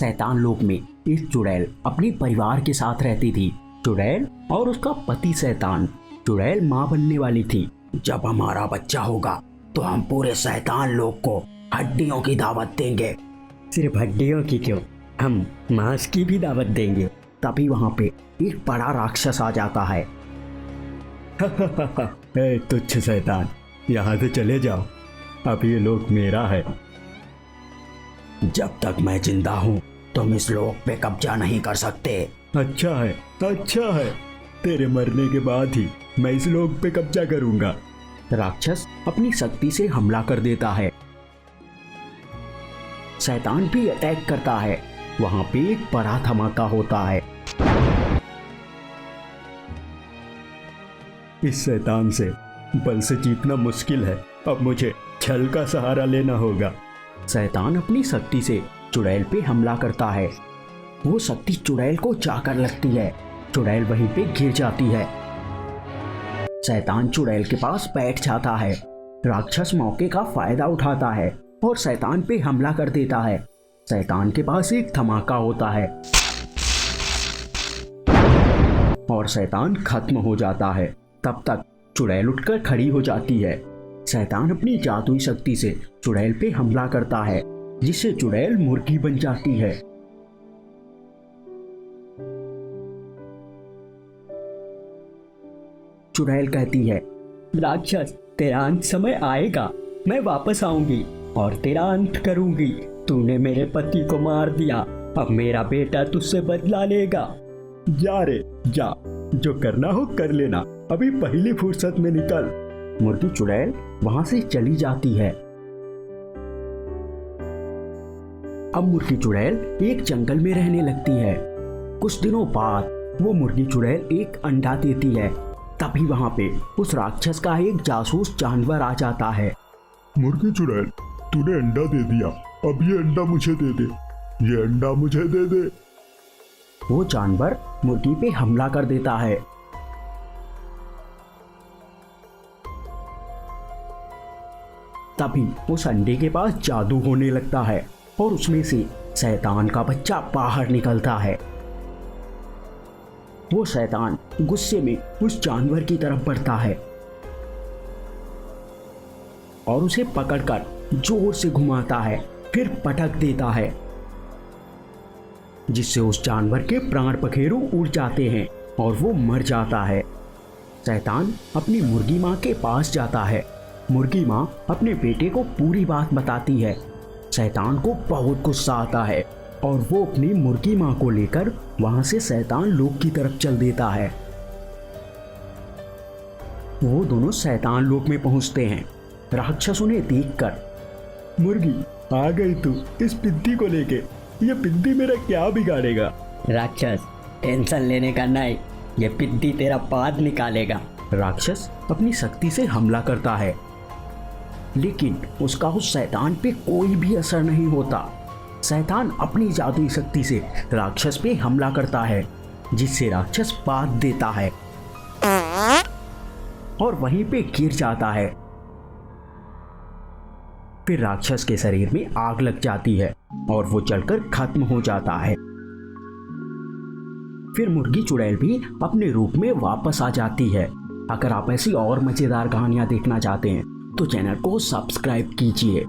शैतान लोक में एक चुड़ैल अपने परिवार के साथ रहती थी। चुड़ैल और उसका पति शैतान। चुड़ैल माँ बनने वाली थी। जब हमारा बच्चा होगा तो हम पूरे शैतान लोक को हड्डियों की दावत देंगे। सिर्फ हड्डियों की क्यों, हम मांस की भी दावत देंगे। तभी वहां पे एक बड़ा राक्षस आ जाता है। ए तुच्छ शैतान, यहाँ से चले जाओ, अब ये लोक मेरा है। जब तक मैं जिंदा हूँ तुम इस लोक पे कब्जा नहीं कर सकते। अच्छा है, तेरे मरने के बाद ही मैं इस लोक पे कब्जा करूंगा। राक्षस अपनी शक्ति से हमला कर देता है। शैतान भी अटैक करता है। वहां पे एक बड़ा धमाका होता है। इस शैतान से बल से जीतना मुश्किल है, अब मुझे छल का सहारा लेना होगा। शैतान अपनी शक्ति से चुड़ैल पे हमला करता है। वो शक्ति चुड़ैल को जाकर लगती है। चुड़ैल वहीं पे गिर जाती है। शैतान चुड़ैल के पास बैठ जाता है। राक्षस मौके का फायदा उठाता है और शैतान पे हमला कर देता है। शैतान के पास एक धमाका होता है और शैतान खत्म हो जाता है। तब तक चुड़ैल उठकर खड़ी हो जाती है। शैतान अपनी जादुई शक्ति से चुड़ैल पे हमला करता है, जिससे चुड़ैल मुर्गी बन जाती है। चुड़ैल कहती है, राक्षस तेरा अंत समय आएगा, मैं वापस आऊंगी और तेरा अंत करूंगी। तूने मेरे पति को मार दिया, अब मेरा बेटा तुझसे बदला लेगा। जा रे जा, जो करना हो कर लेना, अभी पहली फुर्सत में निकल। मुर्गी चुड़ैल वहां से चली जाती है। अब मुर्गी चुड़ैल एक जंगल में रहने लगती है। कुछ दिनों बाद वो मुर्गी चुड़ैल एक अंडा देती है। तभी वहां पे उस राक्षस का एक जासूस जानवर आ जाता है। मुर्गी चुड़ैल, तूने अंडा दे दिया, अब ये अंडा मुझे दे दे, ये अंडा मुझे दे दे। वो जानवर मुर्गी पे हमला कर देता है। तभी उस अंडे के पास जादू होने लगता है और उसमें से शैतान का बच्चा बाहर निकलता है। वो शैतान गुस्से में उस जानवर की तरफ बढ़ता है और उसे पकड़कर जोर से घुमाता है, फिर पटक देता है, जिससे उस जानवर के प्राण पखेरु उड़ जाते हैं और वो मर जाता है। शैतान अपनी मुर्गी माँ के पास जाता है। मुर्गी माँ अपने बेटे को पूरी बात बताती है। शैतान को बहुत गुस्सा आता है और वो अपनी मुर्गी माँ को लेकर वहां से शैतान लोक की तरफ चल देता है। वो दोनों शैतान लोक में पहुंचते हैं। राक्षस उन्हें देखकर, मुर्गी आ गई तू इस पिद्दी को लेके, ये पिद्दी मेरा क्या बिगाड़ेगा। राक्षस टेंशन लेने का नहीं, ये पिद्दी तेरा पाद निकालेगा। राक्षस अपनी शक्ति से हमला करता है, लेकिन उसका उस शैतान पे कोई भी असर नहीं होता। शैतान अपनी जादुई शक्ति से राक्षस पे हमला करता है, जिससे राक्षस पाद देता है और वहीं पे गिर जाता है। फिर राक्षस के शरीर में आग लग जाती है और वो जलकर खत्म हो जाता है। फिर मुर्गी चुड़ैल भी अपने रूप में वापस आ जाती है। अगर आप ऐसी और मजेदार कहानियां देखना चाहते हैं तो चैनल को सब्सक्राइब कीजिए।